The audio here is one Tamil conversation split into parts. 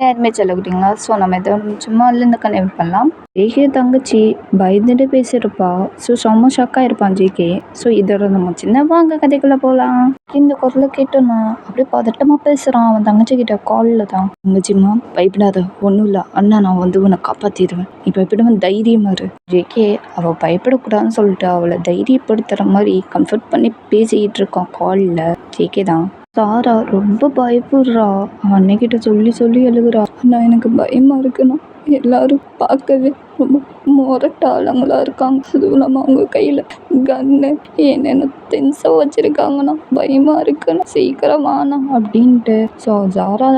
யாருமே சொல்லக்கிட்டீங்களா? ஸோ நம்ம எதோ சும்மா இந்த கன்வெர்ட் பண்ணலாம். ஜேகே தங்கச்சி பயந்துட்டு பேசியிருப்பா. ஸோ செம்ம ஷாக்காக இருப்பான் ஜேகே. ஸோ இதோட நம்ம சின்ன வாங்க கதைக்குள்ளே போகலாம். இந்த குரலை கேட்டோன்னா அப்படியே பதட்டமாக பேசுகிறான் அவன் தங்கச்சி கிட்ட காலில் தான். தங்கச்சிம்மா பயப்படாத, ஒன்றும் இல்லை, அண்ணா நான் வந்து உன்னை காப்பாற்றிடுவேன், நீ பயப்படாமல் தைரியமாக இரு. ஜேகே அவள் பயப்படக்கூடாதுன்னு சொல்லிட்டு அவளை தைரியப்படுத்துகிற மாதிரி கம்ஃபர்ட் பண்ணி பேசிக்கிட்டு இருக்கான் காலில். ஜேகே தான். சாரா ரொம்ப பயப்படுறா. அன்னைக்கிட்ட சொல்லி சொல்லி எழுதுறா. அண்ணா எனக்கு பயமா இருக்குண்ணா, எல்லாரும் பார்க்கவே ரொம்ப முரட்டாளங்களா இருக்காங்க, அதுவும் இல்லாமல் அவங்க கையில் கன்னு என்னென்ன திங்ஸை வச்சுருக்காங்கண்ணா, பயமா இருக்குண்ணா, சீக்கிரம் வாண்ணா அப்படின்ட்டு. ஸோ சாரா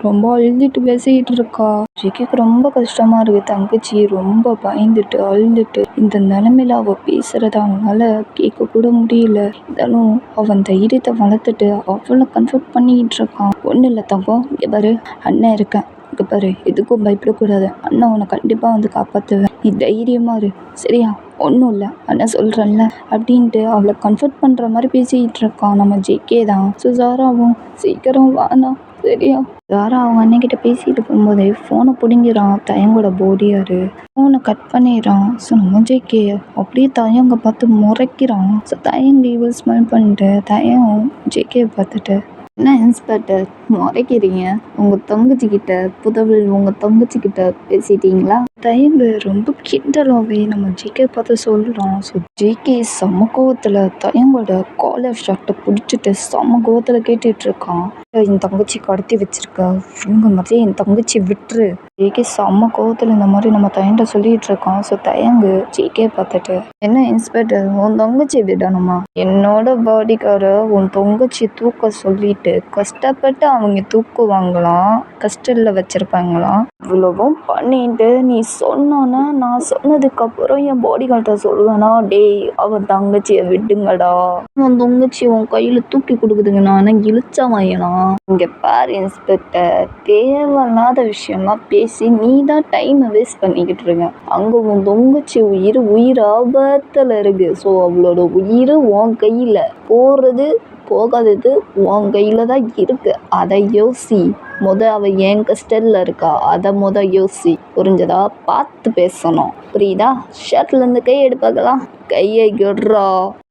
ரொம்ப அழுதுட்டு பேசிக்கிட்டு இருக்கா. ஜிக்கிக்கு ரொம்ப கஷ்டமாக இருக்குது. தங்கச்சி ரொம்ப பயந்துட்டு அழுதுட்டு இந்த நிலைமையில அவள் பேசுகிறத அவனால கேட்க கூட முடியல. இருந்தாலும் அவன் தைரியத்தை வளர்த்துட்டு அவளை கன்ஃபர்ட் பண்ணிக்கிட்டு இருக்கான். ஒன்றும் இல்லை தங்கம், இங்கே பாரு அண்ணன் இருக்கேன், இங்கே பாரு எதுக்கும் பயப்படக்கூடாது, அண்ணன் உன்னை கண்டிப்பாக வந்து காப்பாற்றுவேன், நீ தைரியமாக இரு சரியா, ஒன்றும் இல்லை அண்ணன் சொல்கிறேன்ல அப்படின்ட்டு அவளை கன்ஃபர்ட் பண்ணுற மாதிரி பேசிக்கிட்டு இருக்கான் நம்ம ஜேகே தான். ஸோ சாராவும் சீக்கிரம் வாண்ணா சரியா. சாரா அவங்க அண்ணன்கிட்ட பேசிட்டு போகும்போதே ஃபோனை பிடுங்கிறான் தயங்கோட போடியாரு. ஃபோனை கட் பண்ணிடுறான். ஸோ நம்ம ஜேகே அப்படியே தயங்க பார்த்து முறைக்கிறான். ஸோ தயங்க இவள் ஸ்மெல் பண்ணிட்டு தயம் ஜேகே பார்த்துட்டு, என்ன இன்ஸ்பெக்டர் முறைக்கிறீங்க, உங்கள் தங்கச்சிக்கிட்ட புதவில் உங்கள் தங்கச்சிக்கிட்ட பேசிட்டீங்களா? தயங்கு ரொம்ப கிண்டலாகவே நம்ம ஜேகே பார்த்து சொல்கிறான். ஸோ ஜேகே செம்ம கோவத்தில் தயங்கோட காலர் ஷர்ட்டை பிடிச்சிட்டு செம்ம கோவத்தில் கேட்டுட்ருக்கான். என் தங்கச்சி கடத்தி வச்சிருக்க, இவங்க மாதிரி என் தங்கச்சி விட்டுரு. ஜேகே செம்ம கோவத்தில் இந்த மாதிரி நம்ம தயண்ட சொல்லிகிட்டு இருக்கான். ஸோ தயங்கு ஜேகே பார்த்துட்டு, என்ன இன்ஸ்பெக்டர் உன் தங்கச்சி விடணுமா? என்னோட பாடிக்கார உன் தங்கச்சி தூக்க சொல்லிட்டு கஷ்டப்பட்டு அவங்க தூக்குவாங்களாம், கஸ்டடியில் வச்சுருப்பாங்களாம். இவ்வளவும் பண்ணிட்டு நீ சொன்னோன்னா நான் சொன்னதுக்கப்புறம் என் பாடி கார்ட்ட சொல்லுவேனா, டேய் அவன் தங்கச்சியை விடுங்கடா, உன் தங்கச்சி உன் கையில் தூக்கி கொடுக்குதுங்கண்ணா, ஆனால் இழுச்சா வாயனா. இங்கே பாரு இன்ஸ்பெக்டர், தேவையில்லாத விஷயம்லாம் பேசி நீ தான் டைமை வேஸ்ட் பண்ணிக்கிட்டு இருக்க. அங்கே உன் தங்கச்சி உயிர் ஆபத்தில் இருக்கு. ஸோ அவளோட உயிர் உன் கையில், போகிறது போகாதது உன் கையில் தான் இருக்கு. அதை யோசி. அவள் என் கஸ்டடியில் இருக்கா, அதை யோசி, புரிஞ்சதா? பார்த்து பேசணும், புரியுதா? ஷர்ட்லேருந்து கை எடுப்பாக்கலாம், கையை எடுறா.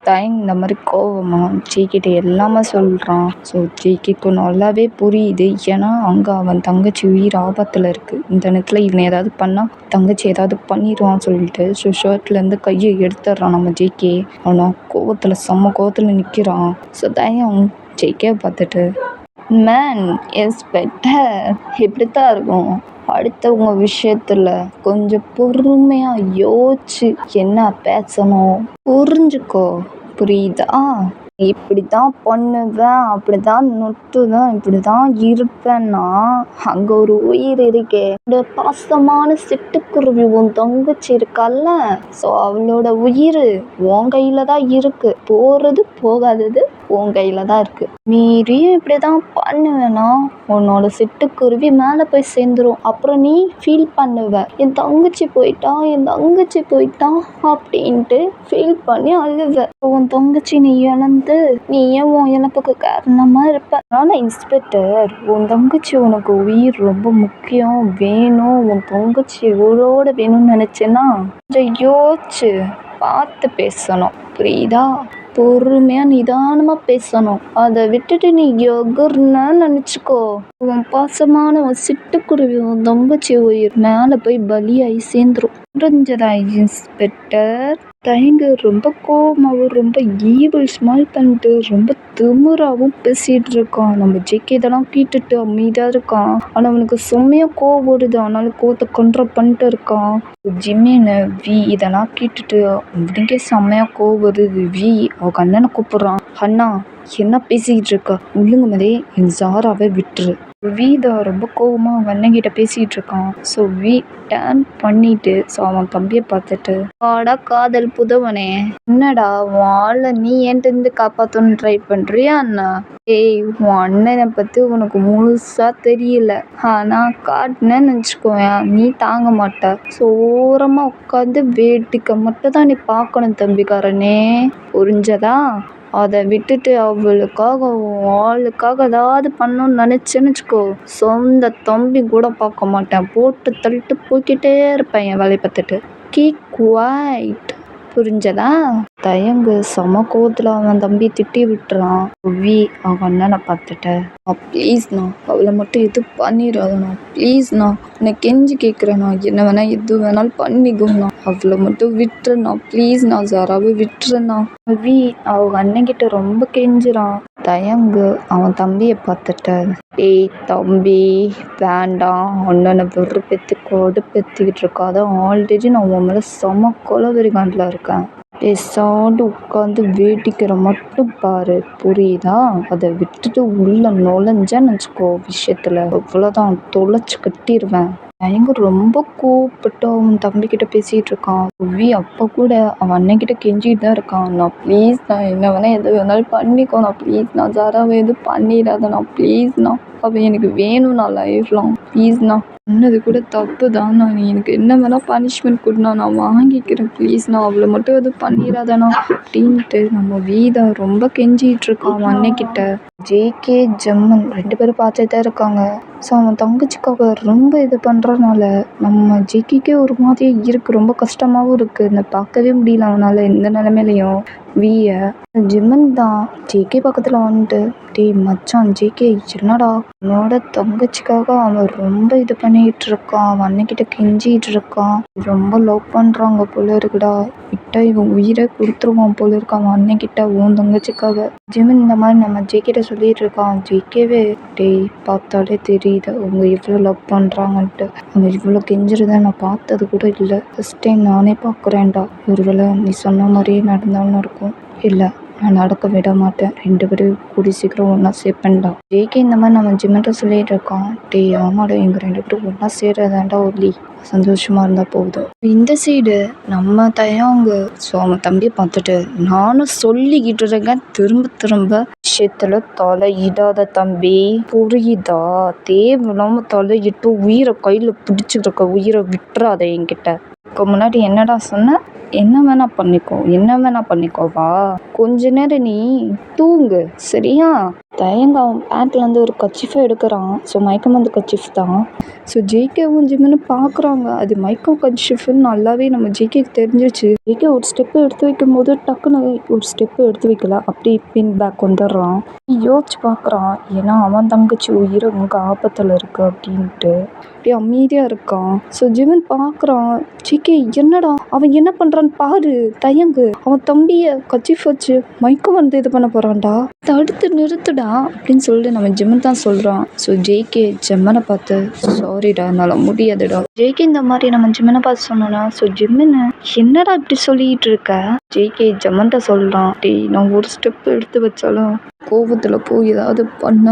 தயங் இந்த மாதிரி கோவமா ஜேகிட்ட எல்லாமே சொல்கிறான். ஸோ ஜேகிக்கு நல்லாவே புரியுது. ஏன்னா அங்கே அவன் தங்கச்சி உயிர் ஆபத்தில் இருக்குது. இந்த நேரத்தில் இவனை ஏதாவது பண்ணால் தங்கச்சி ஏதாவது பண்ணிடுவான்னு சொல்லிட்டு ஸோ ஷர்ட்லேருந்து கையை எடுத்துடுறான் நம்ம ஜேகே. அவனை கோவத்தில் செம்ம கோவத்தில் நிற்கிறான். ஸோ தயம் ஜேகே பார்த்துட்டு, மேன் இன்ஸ்பெக்டர் இப்படித்தான் இருக்கும், அடுத்தவங்க விஷயத்தில் கொஞ்சம் பொறுமையாக யோசிச்சு என்ன பேசணும் புரிஞ்சுக்கோ, புரியுதா? இப்படி தான் பண்ணுவேன், அப்படி தான் நொட்டுவேன், இப்படி தான் இருப்பேன்னா அங்கே ஒரு உயிர் இருக்கே, இந்த பாசமான சிட்டுக்குருவி உன் தங்கச்சி இருக்கால, ஸோ அவளோட உயிர் உன் கையில் தான் இருக்குது, போகிறது போகாதது உன் கையில் தான் இருக்குது. மீறியும் இப்படி தான் பண்ணுவேன்னா உன்னோட சிட்டுக்குருவி மேலே போய் சேர்ந்துரும். அப்புறம் நீ ஃபீல் பண்ணுவ, என் தங்கச்சி போயிட்டான் அப்படின்ட்டு ஃபீல் பண்ணி அழுவ. உன் தங்கச்சி நீ இழந்து நீ ஏன் உன் இழப்புக்கு காரணமாக இருப்ப. ஆனால் இன்ஸ்பெக்டர் உன் தங்கச்சி உனக்கு உயிர் ரொம்ப முக்கியம், வேணும், உன் தங்கச்சி உயிரோட வேணும்னு நினச்சேன்னா கொஞ்சம் யோசிச்சு பார்த்து பேசணும், புரியுதா? பொறுமையாக நிதானமாக பேசணும். அதை விட்டுட்டு நீ எகுர்னு நினச்சிக்கோ, உன் பாசமான உன் சிட்டுக்குருவி உன் தங்கச்சி உயிர் மேலே போய் பலியாகி சேர்ந்துரும், புரிஞ்சதா இன்ஸ்பெக்டர்? தயங்கு ரொம்ப கோவமாகவும் ரொம்ப ஈவில் ஸ்மைல் பண்ணிட்டு ரொம்ப திமிராகவும் பேசிகிட்டு இருக்கான். நம்ம ஜேகே இதெல்லாம் கேட்டுட்டு அமைதியாக இருக்கான். ஆனால் அவனுக்கு செம்மையாக கோவம் வருது. ஆனாலும் கோவத்தை கண்ட்ரோல் பண்ணிட்டு இருக்கான். ஜிம்மின்னு வி இதெல்லாம் கேட்டுட்டு அவனுக்கே செம்மையாக கோவம் வருது. வி அவங்க அண்ணனை கூப்பிட்றான். அண்ணா என்ன பேசிக்கிட்டு இருக்கா, உள்ளுங்க மாதிரி என் ஜாராவை விட்டுரு. வீதா ரொம்ப கோவமாக அவன் அண்ணங்கிட்ட பேசிகிட்டு இருக்கான். ஸோ வீ டேர்ன் பண்ணிட்டு ஸோ அவன் தம்பியை பார்த்துட்டு, வாடா காதல் புதவனே, என்னடா உன் ஆளை நீ என்கிட்ட காப்பாற்றணும்னு ட்ரை பண்ணுறியா அண்ணா? ஏய் உன் அண்ணனை பற்றி உனக்கு முழுசாக தெரியல, ஆனால் காட்டினேன்னு வச்சுக்கோயேன் நீ தாங்க மாட்ட. ஸோ ஓரமாக உட்காந்து வேடிக்கை மட்டும் தான் நீ பார்க்கணும் தம்பிக்காரனே, புரிஞ்சதா? அதை விட்டுட்டு அவளுக்காக ஆளுக்காக ஏதாவது பண்ணணும்னு நினச்சேன்னு வச்சுக்கோ, சொந்த தம்பி கூட பார்க்க மாட்டேன். போட்டு தள்ளிட்டு போய்க்கிட்டே இருப்பேன் என் வேலையை பார்த்துட்டு. Keep quiet. புரிஞ்சதா? தயங்கு செம கோவத்தில் அவன் தம்பி திட்டி விட்டுறான். அவன் அண்ணனை பார்த்துட்டு, ப்ளீஸ்ண்ணா அவளை மட்டும் எதுவும் பண்ணிடாதண்ணா, ப்ளீஸ்ண்ணா என்னை கெஞ்சி கேட்குறேண்ணா, என்ன வேணா எது வேணாலும் பண்ணிக்கோண்ணா, அவளை மட்டும் விட்டுருண்ணா, ப்ளீஸ்ண்ணா சாராவை விட்டுருண்ணா. அவங்க அண்ணன்கிட்ட ரொம்ப கெஞ்சுறான். தயங்கு அவன் தம்பியை பார்த்துட்டு, ஏய் தம்பி வேண்டாம், அண்ணனை வெறுப்பேற்றி கடுப்பேற்றிக்கிட்டு இருக்காத, ஆல்ரெடி நான் உன் மேலே செம கொலவெறிகாண்டில் இருக்கேன், பேசாண்டு உட்காந்து வேடிக்கிற மட்டும் பாரு, புரியுதா? அதை விட்டுட்டு உள்ள நுழைஞ்சேன்னு வச்சுக்கோ விஷயத்துல, அவ்வளோதான், தொலைச்சு கட்டிடுவேன். பயங்கர ரொம்ப கோவப்பட்டு அவன் தம்பிக்கிட்ட பேசிகிட்டு இருக்கான். அப்போ கூட அவன் அண்ணன்கிட்ட கெஞ்சிட்டு தான் இருக்கான். நான் ப்ளீஸ்ண்ணா என்ன வேணா எது வேணாலும் பண்ணிக்கோண்ணா, ப்ளீஸ்ண்ணா சாராவை எதுவும் பண்ணிடாதண்ணா, ப்ளீஸ்ண்ணா அவன் எனக்கு வேணும்ண்ணா லைஃப் லாங், ப்ளீஸ்ண்ணா சொன்னது கூட தப்பு தான்ண்ணா, நீ எனக்கு என்ன வேணால் பனிஷ்மெண்ட் கொடுண்ணா, நான் வாங்கிக்கிறேன், ப்ளீஸ்ண்ணா அவளை மட்டும் எதுவும் பண்ணிடாதண்ணா அப்படின்ட்டு நம்ம வீதா ரொம்ப கெஞ்சிகிட்டு இருக்கான் அவன் அன்னைக்கிட்ட. ஜேகே ஜம்மன் 2 பேரும் பார்த்துட்டு தான் இருக்காங்க. ஸோ அவன் தங்கச்சிக்காக ரொம்ப இது பண்ணுறதுனால நம்ம ஜேகேக்கே ஒரு மாதிரியே இருக்குது, ரொம்ப கஷ்டமாகவும் இருக்குது. இந்த பார்க்கவே முடியல அவனால் எந்த நிலமையிலையும். ஜிம்மன் தான் ஜேகே பக்கத்தில் வந்துட்டு, டேய் மச்சான் ஜேகே என்னடா உன்னோட தங்கச்சிக்காக அவன் ரொம்ப இது பண்ணிகிட்டு இருக்கான், அவன் அன்னைக்கிட்ட கெஞ்சிகிட்டு இருக்கான், ரொம்ப லவ் பண்ணுறாங்க போல இருக்குடா, விட்டா இவன் உயிரை கொடுத்துருவான் போல இருக்கான் அவன் அன்னைக்கிட்ட உன் தங்கச்சிக்காக. ஜிம்மன் இந்த மாதிரி நம்ம ஜேகேட்ட சொல்லிட்டு இருக்கான். ஜேகேவே டேய் பார்த்தாலே தெரியுது அவங்க இவ்வளோ லவ் பண்ணுறாங்கன்ட்டு, அவங்க இவ்வளோ கெஞ்சுறத நான் பார்த்தது கூட இல்லை, ஃபஸ்ட் டைம் நானே பார்க்குறேன்டா, ஒருவேளை நீ சொன்ன மாதிரியே நடந்தாலும் இருக்கும், இல்லை நான் நடக்க விட மாட்டேன், 2 பேரும் கூடி சீக்கிரம் ஒன்றா சேர்ப்பேன்டா. ஜேகே இந்த மாதிரி நம்ம ஜிம்மன்ட்ட சொல்லிட்டு இருக்கான். டேய் ஆமாடா எங்கள் 2 பேரும் ஒன்றா சேர்றதாண்டா ஒல்லி, சந்தோஷமாக இருந்தால் போதும். இந்த சைடு நம்ம தயங்க. ஸோ அவன் தம்பியை பார்த்துட்டு, நானும் சொல்லிக்கிட்டு இருக்கேன் திரும்ப திரும்ப விஷயத்தில் தலையிடாத தம்பி, புரியுதா? தேவையில்லாமல் தலையிட்டு உயிரை கையில் பிடிச்சிட்டு இருக்க, உயிரை விட்டுறாத என்கிட்ட. இப்போ முன்னாடி என்னடா சொன்ன? என்ன வேணா பண்ணிக்கோ, என்ன வேணா பண்ணிக்கோவா? கொஞ்ச நேரம் நீ தூங்கு சரியா? தயங்க அவன் பேண்ட்லேருந்து ஒரு கச்சிஃபை எடுக்கிறான். ஸோ மயக்கம் வந்து கச்சிஃப் தான். ஸோ ஜேகேவும் ஜிம்முன்னு பார்க்குறாங்க. அது மைக்கம் கச்சிஃப்னு நல்லாவே நம்ம ஜேகேக்கு தெரிஞ்சிச்சு. ஜேகே ஒரு ஸ்டெப்பு எடுத்து வைக்கும் போது டக்குன்னு ஒரு ஸ்டெப்பு எடுத்து வைக்கல, அப்படி பின் பேக் வந்துடுறான். யோசிச்சு பார்க்குறான், ஏன்னா அவன் தங்கச்சி உயிரை உங்கள் ஆபத்தில் இருக்கு அப்படின்ட்டு அப்படியே அமைதியாக இருக்கான். ஸோ ஜிவன் பார்க்குறான், ஜேகே என்னடா அவன் என்ன பண்ணுறான்னு பாரு, தயங்கு அவன் தம்பியை கச்சிஃப் வச்சு மைக்கம் வந்து இது பண்ண போகிறான்டா, தடுத்து நிறுத்துடா அப்படின்னு சொல்லிட்டு நம்ம ஜிம்மன் தான் சொல்கிறான். ஸோ ஜேகே ஜிம்மனை பார்த்து, சாரிடா என்னால் முடியாதுடா. ஜேகே இந்த மாதிரி நம்ம ஜிம்மனை பார்த்து சொன்னோன்னா, ஸோ ஜிம்மனை என்னடா இப்படி சொல்லிட்டு இருக்க? ஜேகே ஜிம்மன்ட்ட சொல்கிறான், டேய் நான் ஒரு ஸ்டெப் எடுத்து வச்சாலும் கோபத்தில் போய் ஏதாவது பண்ண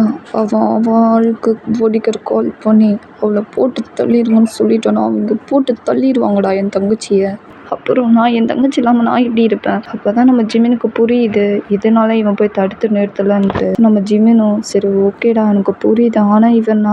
அவளுக்கு போடிக்கிற கால் பண்ணி அவளை போட்டு தள்ளிடுங்கன்னு சொல்லிட்டோன்னா அவங்க போட்டு தள்ளிடுவாங்கடா என் தங்கச்சியை. அப்புறம் நான் என் தங்கச்சி இல்லாமல் நான் எப்படி இருப்பேன்? அப்போ தான் நம்ம ஜிமினுக்கு புரியுது இதனால இவன் போய் தடுத்து நிறுத்தலன்ட்டு. நம்ம ஜிமினும் சரி ஓகேடா எனக்கு புரியுது, ஆனால் இவன்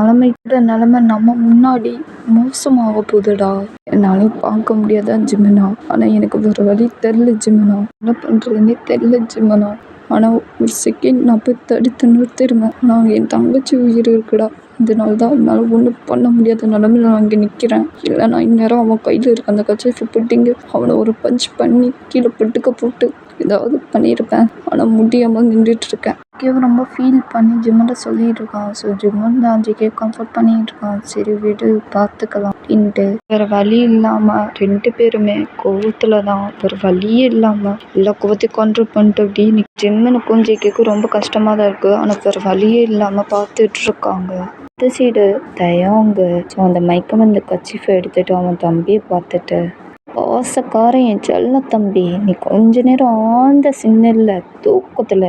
நிலைமை நம்ம முன்னாடி மோசமாக போகுதுடா, என்னாலையும் பார்க்க முடியாதான் ஜிமினா, ஆனால் எனக்கு வேறு வழி தெரில ஜிமினா, என்ன பண்ணுறதுன்னே தெரில ஜிமினா, ஆனால் ஒரு செகண்ட் நான் போய் தடுத்து நிறுத்திடுவேன், ஆனால் என் தங்கச்சி உயிர் இருக்குடா, அதனால தான் என்னால் ஒன்றும் பண்ண முடியாத நிலமையில நான் இங்கே நிற்கிறேன், இல்லை நான் இந்நேரம் அவன் கையில் இருக்க அந்த கச்சேஃபை போட்டிங்க அவனை ஒரு பஞ்ச் பண்ணி கீழே பட்டுக்க போட்டு ஏதாவது பண்ணியிருப்பேன், ஆனால் முடியாமல் நின்றுட்டுருக்கேன். ஜேகேவும் ரொம்ப ஃபீல் பண்ணி ஜிம்மன்ட்ட சொல்லிட்டு இருக்கான். ஸோ ஜிம்மன் தான் ஜேகே கம்ஃபர்ட் பண்ணிட்டு இருக்கான். சரி விடு பார்த்துக்கலாம் அப்படின்ட்டு. வேறு வழி இல்லாமல் 2 பேருமே கோவத்தில் தான், வேறு வழியே இல்லாமல் எல்லா கோவத்தையும் கண்ட்ரோல் பண்ணிட்டு அப்படின்னு ஜிம்மனுக்கும் ஜேகேக்கும் ரொம்ப கஷ்டமாக தான் இருக்குது, ஆனால் வேறு வழியே இல்லாமல் பார்த்துட்டு இருக்காங்க. இந்த சைடு தயங்க. ஸோ அந்த மைக்கம் அந்த கச்சிஃபை எடுத்துகிட்டு அவன் தம்பியை பார்த்துட்டு, பாசக்காரன் என் செல்ல தம்பி, நீ கொஞ்ச நேரம் ஆழ்ந்த சின்னல்ல தூக்கத்தில்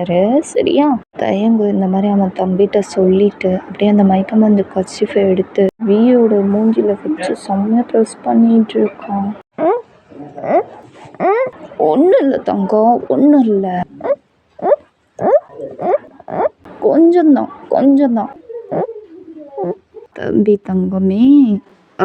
சரியா? தயங்கு இந்த மாதிரி அவன் தம்பிகிட்ட சொல்லிட்டு அப்படியே அந்த மயக்கம் வந்து கச்சிஃபை எடுத்து வியோட மூஞ்சில வச்சு செம்மையாக ப்ரெஸ் பண்ணிட்டு இருக்கான். ஒன்றும் இல்லை தங்கம், ஒன்றும் இல்லை, கொஞ்சம்தான் தம்பி தங்கமே,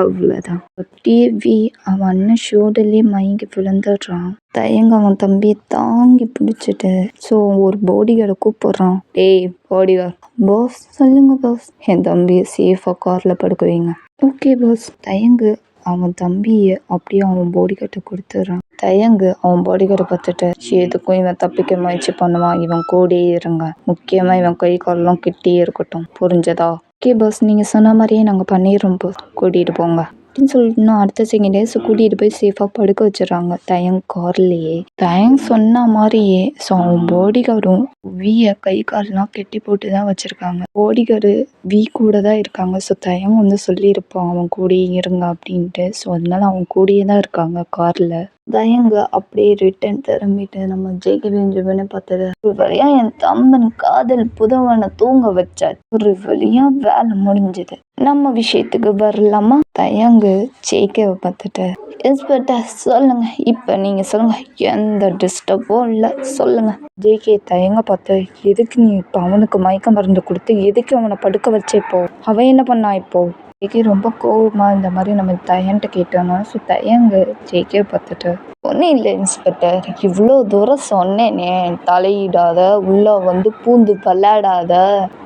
அவ்வளோதான். அப்படியே அவன் அண்ணன் ஷோல்டர்லேயே மயங்கி விழுந்துடுறான். தயங்க அவன் தம்பியை தாங்கி பிடிச்சிட்டு ஸோ ஒரு பாடிகார்டை கூப்பிடுறான். டேய் பாடிகார்ட். பாஸ் சொல்லுங்க பாஸ். என் தம்பியை சேஃபாக காரில் படுக்க வைங்க. Okay pass. தயங்கு அவன் தம்பியை அப்படியே அவன் பாடிகார்ட்டை கொடுத்துட்றான். தயங்கு அவன் பாடிகார்டை பார்த்துட்டு எதுக்கும் இவன் தப்பிக்க முயற்சி பண்ணுவான், இவன் கூடயே இருங்க, முக்கியமாக இவன் கை காலெல்லாம் கிட்டே இருக்கட்டும், புரிஞ்சதா? ஓகே பாஸ், நீங்கள் சொன்ன மாதிரியே நாங்கள் பண்ணிடுறோம் பாஸ், கூட்டிகிட்டு போங்க அப்படின்னு சொல்லிட்டு இன்னும் அடுத்த செகண்டே கூட்டிகிட்டு போய் சேஃபாக படுக்க வச்சிடறாங்க தயங் கார்லேயே. தயங் சொன்ன மாதிரியே ஸோ அவன் பாடிகார்டும் கை கால்லாம் கெட்டி போட்டு தான் வச்சுருக்காங்க. பாடிகார்டு கூட தான் இருக்காங்க. ஸோ தயங் வந்து சொல்லியிருப்பான் அவன் கூடயே இருங்க அப்படின்ட்டு. ஸோ அதனால அவன் கூடயே தான் இருக்காங்க காரில். தயங்க அப்படியே ரிட்டன் திரும்பிட்டு நம்ம ஜேகே பெஞ்சமினை பார்த்தது. ஒரு வழியா என் தம்பன் காதல் புதவனை தூங்க வச்சாச்சு. ஒரு வழியா வேலை முடிஞ்சது. நம்ம விஷயத்துக்கு வரலாமா? தயங்கு ஜேகேவை பார்த்துட்டு இன்ஸ்பெக்டர் சொல்லுங்க, இப்போ நீங்க சொல்லுங்க, எந்த டிஸ்டர்பும் இல்லை, சொல்லுங்க. ஜேகே தயங்க பார்த்து எதுக்கு நீ இப்போ அவனுக்கு மயக்க மருந்து கொடுத்து எதுக்கு அவனை படுக்க வச்ச? இப்போ அவன் என்ன பண்ணா? இப்போ ஜேகே ரொம்ப கோவமாக இந்த மாதிரி நம்ம தயன்ட்டு கேட்டோன்னா ஸோ தயங்கு ஜேகே பார்த்துட்டு ஒன்றும் இல்லை இன்ஸ்பெக்டர், இவ்வளோ தூரம் சொன்னேனே தலையிடாத, உள்ளே வந்து பூந்து விளையாடாத,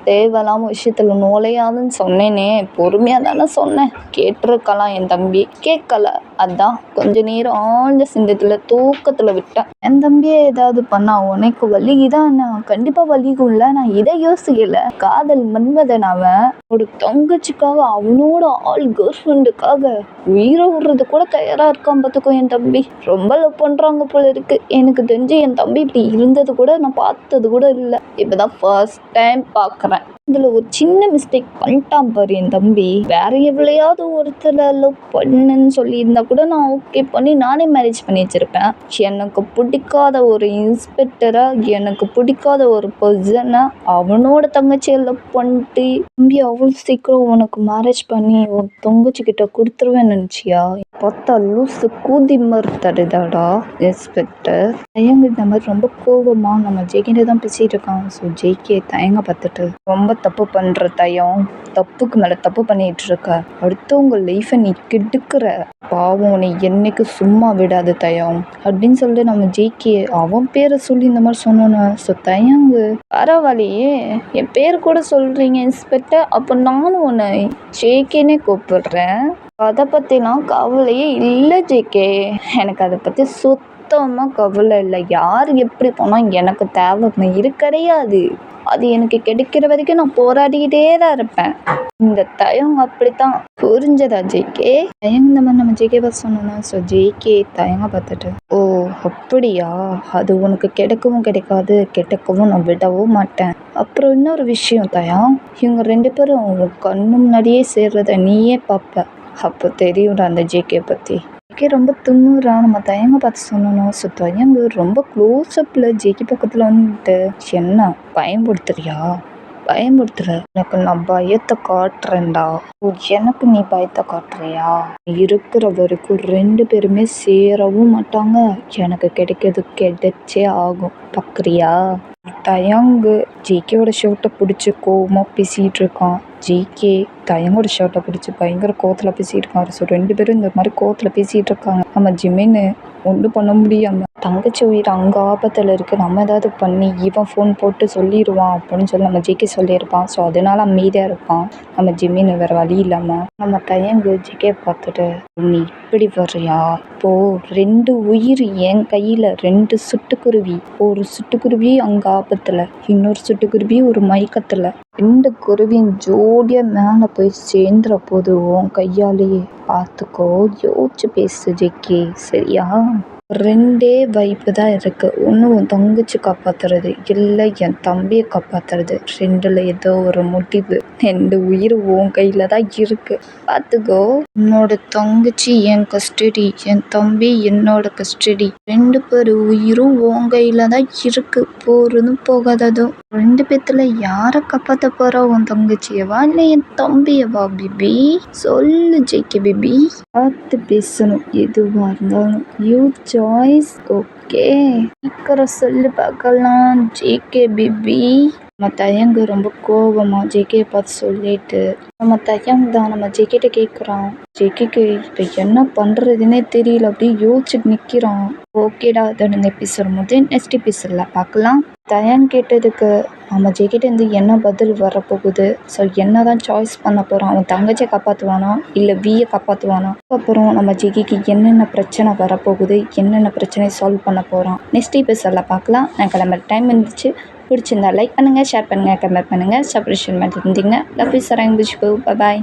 தேவையில்லாம விஷயத்துல நுழையாதுன்னு சொன்னேனே, பொறுமையாக தானே சொன்னேன், கேட்டிருக்கலாம் என் தம்பி, கேட்கல, அதான் கொஞ்ச நேரம் ஆழ்ந்த சிந்தத்தில் தூக்கத்தில் விட்டேன். என் தம்பியை ஏதாவது பண்ணா உனக்கு வலிதான், நான் கண்டிப்பாக வலிக்கும்ல, நான் இதை யோசிக்கல. காதல் மன்மதன் அவன், ஒரு தங்கச்சிக்காக அவனோட ஆள் கேர்ள் ஃப்ரெண்டுக்காக உயிரை விடுறது கூட தயாராக இருக்கான் பார்த்துக்கோ என் தம்பி. ரொம்ப லவ் பண்ணுறாங்க போல இருக்கு. எனக்கு தெரிஞ்சு என் தம்பி இப்படி இருந்தது கூட நான் பார்த்தது கூட இல்லை. இப்போதான் ஃபர்ஸ்ட் டைம் பார்க்குறேன். இதில் ஒரு சின்ன மிஸ்டேக் பண்ணிட்டான் பாரு என் தம்பி. வேற எவ்வளையாவது ஒருத்தரை லவ் பண்ணுன்னு சொல்லியிருந்தா கூட நான் ஓகே பண்ணி நானே மேரேஜ் பண்ணி வச்சிருப்பேன். எனக்கு பிடிக்காத ஒரு இன்ஸ்பெக்டரை, எனக்கு பிடிக்காத ஒரு பர்சனை அவனோட தங்கச்சியை லவ் பண்ணிட்டு தம்பி அவ்வளோ சீக்கிரம் உனக்கு மேரேஜ் பண்ணி உன் தங்கச்சி கிட்ட கொடுத்துருவேன்னு நினச்சியா? பார்த்தா லூசு கூதி மாதிரி தருதாடா இன்ஸ்பெக்டர். தயங்க இந்த மாதிரி ரொம்ப கோபமாக நம்ம ஜேகே தான் பேசிகிட்டு இருக்கான். ஸோ ஜேகே தயங்க பார்த்துட்டு ரொம்ப தப்பு பண்ணுற தயம், தப்புக்கு மேலே தப்பு பண்ணிட்டு இருக்க, அடுத்தவங்க லைஃப்பை நீ கெடுக்கிற, பாவம் நீ என்னைக்கு சும்மா விடாது தயம் அப்படின்னு சொல்லிட்டு நம்ம ஜேகே அவன் பேரை சொல்லி இந்த மாதிரி சொன்னோன்னு ஸோ தயங்கு பரவாயில்லையே என் பேர் கூட சொல்கிறீங்க இன்ஸ்பெக்டர், அப்போ நானும் உன்னை ஜேகேனே கூப்பிடுறேன். அதை பற்றிலாம் கவலையே இல்லை ஜேகே, எனக்கு அதை பற்றி சுத்தமாக கவலை இல்லை. யார் எப்படி போனால் எனக்கு தேவை கிடையாது. அது எனக்கு கிடைக்கிற வரைக்கும் நான் போராடிக்கிட்டே தான் இருப்பேன். இந்த தயங்க அப்படித்தான், புரிஞ்சதா ஜேகே? தயங்க இந்த மாதிரி நம்ம ஜேகே பார்த்து சொன்னோன்னா ஸோ ஜேகே தயங்க பார்த்துட்டு ஓ அப்படியா, அது உனக்கு கிடைக்கவும் கிடைக்காது, கிடைக்கவும் நான் விடவும் மாட்டேன். அப்புறம் இன்னொரு விஷயம் தயம், இவங்க 2 பேரும் கண்ணு முன்னாடியே சேர்றத நீயே பார்ப்ப, அப்போ தெரியும்டா அந்த ஜேகே பற்றி. ஜேகே ரொம்ப திமுறா நம்ம தயங்க பார்த்து சொன்னோம். ஸோ தயங்கு ரொம்ப க்ளோஸ்அப்பில் ஜேகே பக்கத்தில் வந்துட்டு என்ன பயன்படுத்துறியா? பயன்படுத்துற, எனக்கு நான் பயத்தை காட்டுறேன்டா. எனக்கு நீ பயத்தை காட்டுறியா? இருக்கிற வரைக்கும் 2 பேருமே சேரவும் மாட்டாங்க, எனக்கு கிடைக்கிறது கிடைச்சே ஆகும், பார்க்குறியா? தயங்கு ஜேகேவோட ஷர்ட்டை பிடிச்சி கோவமாக பேசிகிட்டு இருக்கான். ஜேகே தயங்கோட ஷர்ட்டை பிடிச்சி பயங்கர கோவத்தில் பேசிகிட்டு இருக்காரு. ஸோ 2 பேரும் இந்த மாதிரி கோவத்தில் பேசிகிட்டு இருக்காங்க. நம்ம ஜிமின்னு ஒன்றும் பண்ண முடியாமல் தங்கச்சி உயிர் அங்கே ஆபத்தில் இருக்குது, நம்ம ஏதாவது பண்ணி இவன் ஃபோன் போட்டு சொல்லிடுவான் அப்படின்னு சொல்லி நம்ம ஜேகே சொல்லியிருப்பான். ஸோ அதனால அமைதியாக இருப்பான் நம்ம ஜிமின்னு, வேறு வழி இல்லாமல். நம்ம தயங்கு ஜேகே பார்த்துட்டு நீ இப்படி வர்றியா? இப்போது 2 உயிர் என் கையில், 2 சிட்டுக்குருவி, ஒரு சிட்டுக்குருவி அங்கே ஆபத்தில், இன்னொரு சிட்டுக்குருவி ஒரு மயக்கத்தில், 2 குருவியும் ஜோடியாக மேலே போய் சேர்ந்துற போது உன் கையாலேயே பார்த்துக்கோ, யோசிச்சு பேசு ஜேகே, சரியா? 2 வைப்பு தான் இருக்குது. ஒன்று உன் தங்கச்சி காப்பாற்றுறது, இல்லை என் தம்பியை காப்பாற்றுறது. 2ல் ஏதோ ஒரு முடிவு. 2 உயிர் உன் கையில் தான் இருக்குது, பார்த்துக்கோ. என்னோட தங்கச்சி என் கஸ்டடி, என் தம்பி என்னோட கஸ்டடி, 2 பேர் உயிரும் உன் கையில் தான் இருக்குது, போகிறதும் போகாததும். 2 பேத்துல யாரை காப்பாற்ற போகிறா? உன் தங்கச்சியவா இல்லை என் தம்பியவா? பேபி சொல்லு ஜேகே பேபி, பார்த்து பேசணும் எதுவாக இருந்தாலும். யூ சாய்ஸ், ஓகே, சீக்கிரம் சொல்லு பார்க்கலாம் ஜேகே பேபி. நம்ம தயங்கு ரொம்ப கோவமாக ஜேகேயை பார்த்து சொல்லிட்டு நம்ம தயங்கு தான் நம்ம ஜேகேட்ட கேட்குறான். ஜேகேக்கு இப்போ என்ன பண்ணுறதுன்னே தெரியல, அப்படியே யோசிச்சுட்டு நிற்கிறான். ஓகேடா, அதோட இந்த எபிசோட் போது நெக்ஸ்ட் எபிசோடில் பார்க்கலாம். தயன் கேட்டதுக்கு நம்ம ஜேகேட்டேருந்து என்ன பதில் வரப்போகுது, ஸோ என்ன தான் சாய்ஸ் பண்ண போகிறான், அவன் தங்கச்சியை காப்பாற்றுவானா இல்லை வியை காப்பாற்றுவானா, அப்புறம் நம்ம ஜேகேக்கு என்னென்ன பிரச்சனை வரப்போகுது, என்னென்ன பிரச்சனையை சால்வ் பண்ண போகிறான், நெக்ஸ்ட் எபிசோடில் பார்க்கலாம். நான் கிளம்புற டைம் இருந்துச்சு. பிடிச்சிருந்தா லைக் பண்ணுங்கள், ஷேர் பண்ணுங்கள், கமெண்ட் பண்ணுங்கள், சப்ஸ்கிரைப் பண்ணிட்டு இருந்தீங்க. Love you Sarang Bijbu. Bye.